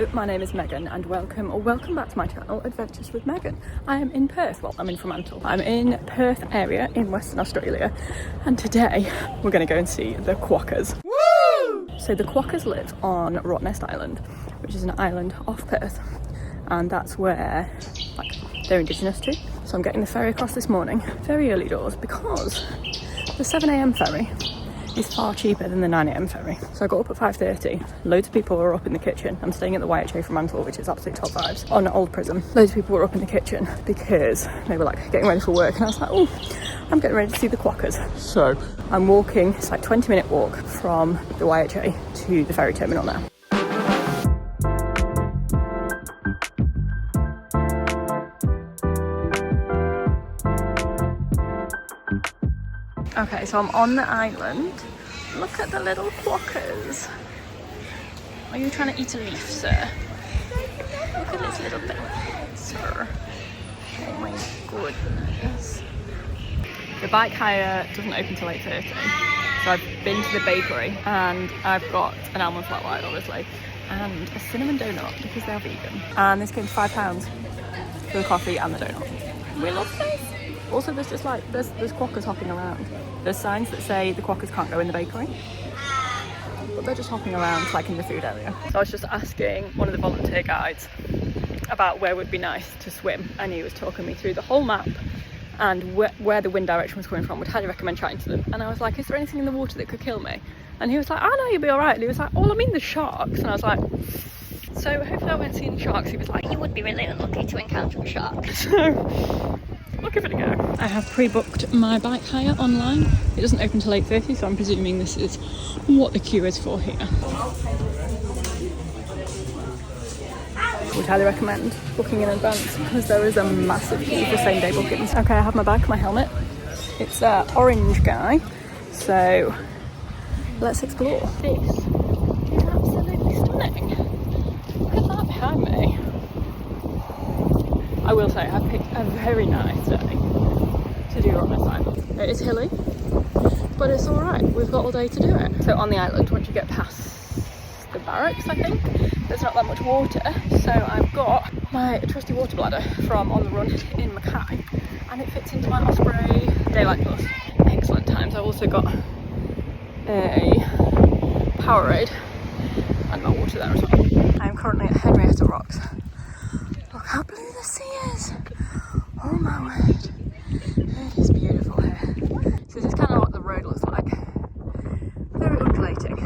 Hello, my name is Megan and welcome back to my channel, Adventures with Megan. I am in Perth, well I'm in Fremantle. I'm in Perth area in Western Australia and today we're going to go and see the quokkas. Woo! So the quokkas live on Rottnest Island, which is an island off Perth, and that's where they're indigenous to. So I'm getting the ferry across this morning, very early doors, because the 7 AM ferry is far cheaper than the 9 AM ferry. So I got up at 5:30. Loads of people were up in the kitchen. I'm staying at the YHA Fremantle, which is absolute top vibes, on Old Prison. Loads of people were up in the kitchen because they were getting ready for work, and I was like, oh, I'm getting ready to see the quokkas. So I'm walking, it's 20-minute walk from the YHA to the ferry terminal now. Okay, so I'm on the island. Look at the little quokkas. Are you trying to eat a leaf, sir? Look at this little bit, sir. Oh my goodness. The bike hire doesn't open till 8:30. So I've been to the bakery and I've got an almond flat white, obviously, and a cinnamon donut because they're vegan. And this came to £5 for the coffee and the donut. We love this. Also, there's just there's quokkas hopping around. There's signs that say the quokkas can't go in the bakery, but they're just hopping around in the food area. So I was just asking one of the volunteer guides about where would be nice to swim, and he was talking me through the whole map and where the wind direction was coming from. Would highly recommend chatting to them. And I was like, is there anything in the water that could kill me? And he was like, oh no, you'll be all right. And he was like, well, I mean the sharks. And I was like, so hopefully I won't see any sharks. He was like, you would be really unlucky to encounter a shark. So we'll give it a go. I have pre-booked my bike hire online. It doesn't open till 8:30, so I'm presuming this is what the queue is for here. Would highly recommend booking in advance because there is a massive queue for same day bookings. Okay, I have my bag, my helmet. It's orange guy, so let's explore. This is absolutely stunning. Look at that behind me. I will say I picked a very nice day to do Rottnest Island. It is hilly, but it's alright. We've got all day to do it. So on the island, once you get past the barracks, I think, there's not that much water. So I've got my trusty water bladder from On the Run in Mackay, and it fits into my Osprey Daylight Plus. Excellent times. I've also got a Powerade and my water there as well. I'm currently at Henrietta Rocks. Look how blue the sea is. Oh my word. It is beautiful here. So this is kind of what the road looks like. Very undulating.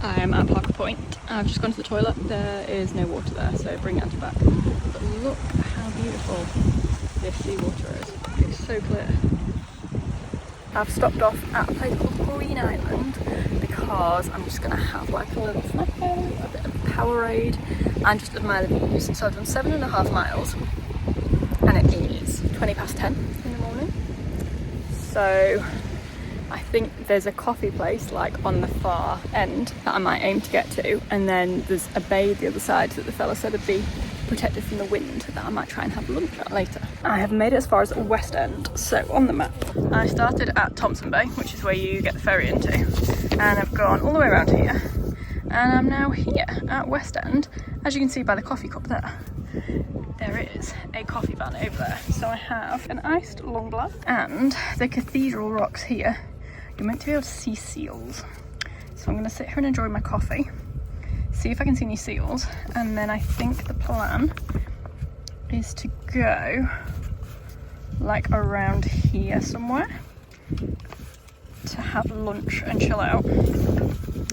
I am at Parker Point. I've just gone to the toilet. There is no water there, so bring Auntie back. But look how beautiful this seawater is. It's so clear. I've stopped off at a place called Green Island because I'm just going to have a little snack, a bit of Powerade, and just admire the views. So I've done 7.5 miles and it is 10:20 in the morning. So I think there's a coffee place on the far end that I might aim to get to, and then there's a bay the other side that the fella said would be protected from the wind that I might try and have lunch at later. I have made it as far as West End. So on the map, I started at Thompson Bay, which is where you get the ferry into, and I've gone all the way around here, and I'm now here at West End. As you can see by the coffee cup there is a coffee van over there. So I have an iced long black, and the cathedral rocks here, you're meant to be able to see seals. So I'm going to sit here and enjoy my coffee, see if I can see any seals, and then I think the plan is to go around here somewhere to have lunch and chill out.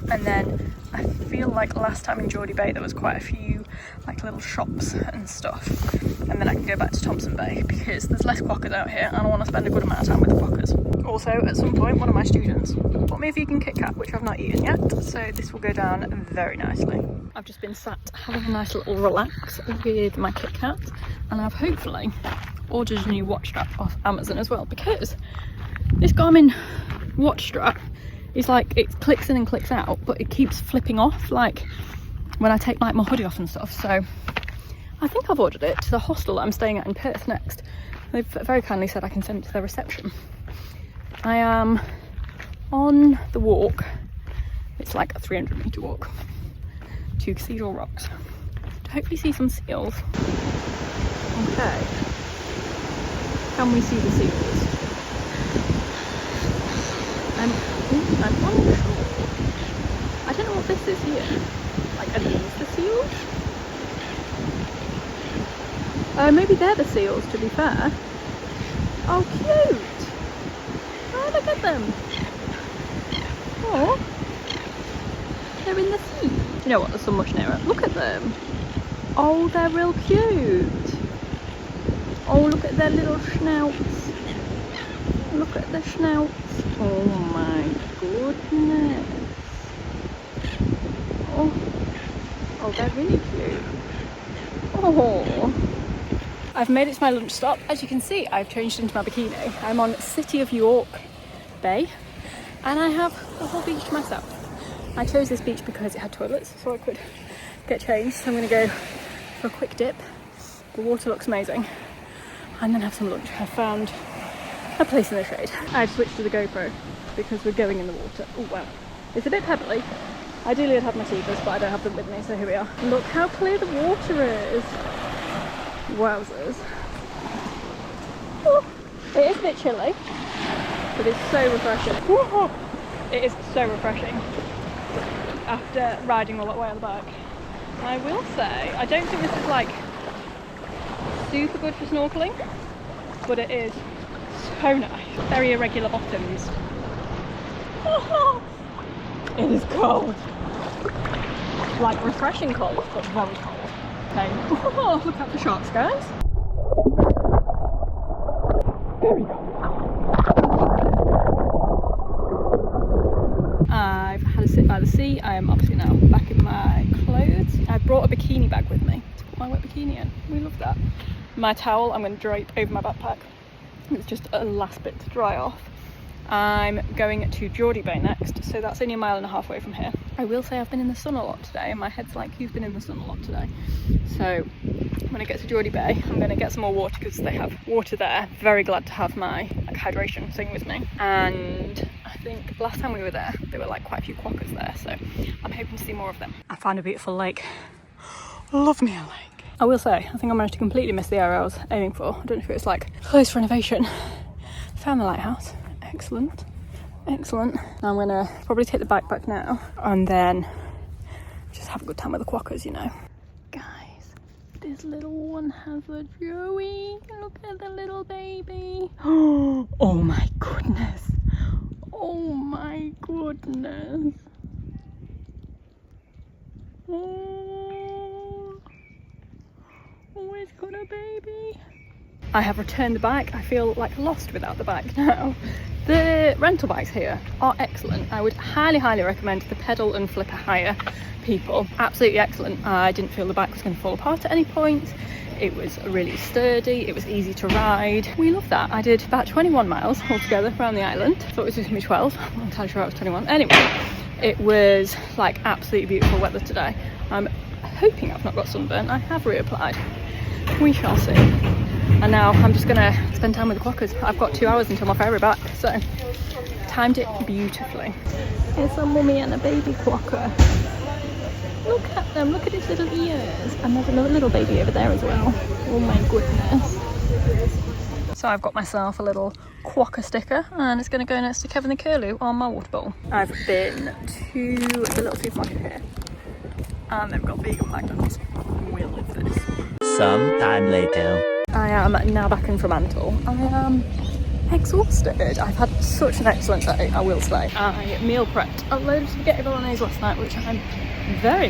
And then I feel like last time in Geordie Bay there was quite a few little shops and stuff, and then I can go back to Thompson Bay because there's less quokkas out here and I want to spend a good amount of time with the quokkas. Also, at some point one of my students bought me a vegan Kit Kat, which I've not eaten yet, so this will go down very nicely. I've just been sat having a nice little relax with my Kit Kat, and I've hopefully ordered a new watch strap off Amazon as well, because this Garmin watch strap is it clicks in and clicks out, but it keeps flipping off when I take my hoodie off and stuff. So I think I've ordered it to the hostel that I'm staying at in Perth next. They've very kindly said I can send it to their reception. I am on the walk. It's a 300-metre walk to Cathedral Rocks. to hopefully see some seals. Okay. Can we see the seals? I'm unsure. I don't know what this is here. Like, are these the seals? Maybe they're the seals, to be fair. Oh, cute! Oh, look at them! Oh, they're in the sea. Do you know what? There's so much nearer. Look at them. Oh, they're real cute. Oh, look at their little snouts. Look at the snouts. Oh my goodness. Oh, they're really cute. Oh. I've made it to my lunch stop. As you can see, I've changed into my bikini. I'm on City of York Bay and I have the whole beach to myself. I chose this beach because it had toilets so I could get changed. So I'm going to go for a quick dip. The water looks amazing. And then have some lunch. I found a place in the shade. I've switched to the GoPro because we're going in the water. Oh wow. It's a bit pebbly. Ideally I'd have my teethers, but I don't have them with me, so here we are. Look how clear the water is. Wowzers. Oh, it is a bit chilly, but it's so refreshing. It is so refreshing after riding all that way on the back. I will say, I don't think this is like super good for snorkeling, but it is so nice. Very irregular bottoms. It is cold. Like refreshing cold, but very cold. Okay. Oh, look out for sharks, guys. Very cold. I've had a sit by the sea. I am obviously now back in my clothes. I brought a bikini bag with me to put my wet bikini in. We love that. My towel I'm going to drape over my backpack. It's just a last bit to dry off. I'm going to Geordie Bay next, so that's only 1.5 miles away from here. I will say I've been in the sun a lot today, and my head's like, who's been in the sun a lot today? So when I get to Geordie Bay, I'm going to get some more water because they have water there. Very glad to have my hydration thing with me. And I think last time we were there, there were like quite a few quokkas there, so I'm hoping to see more of them. I found a beautiful lake. Love me a lake. I will say, I think I managed to completely miss the area I was aiming for. I don't know if it was like closed for renovation. Found the lighthouse. Excellent, excellent. Now I'm gonna probably take the bike back now and then just have a good time with the quokkas, you know. Guys, this little one has a joey. Look at the little baby. Oh my goodness. Oh my goodness. Oh, it's got a baby. I have returned the bike. I feel like lost without the bike now. The rental bikes here are excellent. I would highly recommend the pedal and flipper hire people. Absolutely excellent. I didn't feel the bike was going to fall apart at any point. It was really sturdy. It was easy to ride. We love that. I did about 21 miles altogether around the island. Thought it was just going to be 12. I'm not entirely sure I was 21. Anyway, it was like absolutely beautiful weather today. I'm hoping I've not got sunburn. I have reapplied. We shall see. And now I'm just gonna spend time with the quokkas. I've got 2 hours until my ferry back, so timed it beautifully. It's a mummy and a baby quokka. Look at them, look at its little ears. And there's another little baby over there as well. Oh my goodness. So I've got myself a little quokka sticker and it's gonna go next to Kevin the Curlew on my water bowl. I've been to the little supermarket here and they've got vegan magnums. We love this. Some time later. I am now back in Fremantle. I am exhausted. I've had such an excellent day, I will say. I meal prepped a load of spaghetti bolognese last night, which I'm very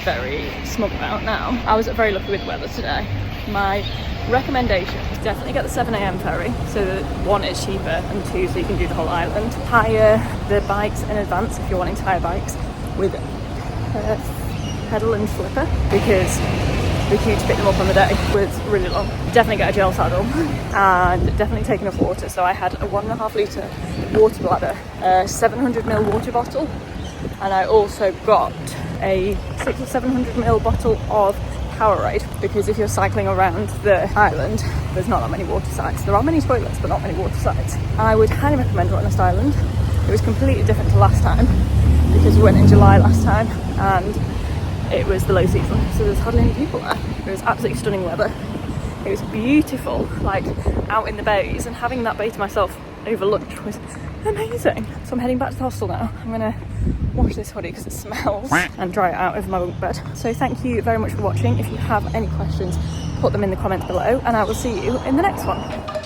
smug about now. I was very lucky with the weather today. My recommendation is definitely get the 7 AM ferry, so that 1, it's cheaper, and 2, so you can do the whole island. Hire the bikes in advance if you're wanting to hire bikes with pedal and flipper, because the queue to pick them up on the day was really long. Definitely get a gel saddle and definitely take enough water. So I had a 1.5 litre water bladder, a 700ml water bottle, and I also got a 600 or 700ml bottle of Powerade, because if you're cycling around the island, there's not that many water sites. There are many toilets, but not many water sites. I would highly recommend Rottnest Island. It was completely different to last time, because we went in July last time, and it was the low season, so there's hardly any people there. It was absolutely stunning weather. It was beautiful, like out in the bays, and having that bay to myself over lunch was amazing. So I'm heading back to the hostel now. I'm gonna wash this hoodie because it smells and dry it out over my bunk bed. So thank you very much for watching. If you have any questions, put them in the comments below, and I will see you in the next one.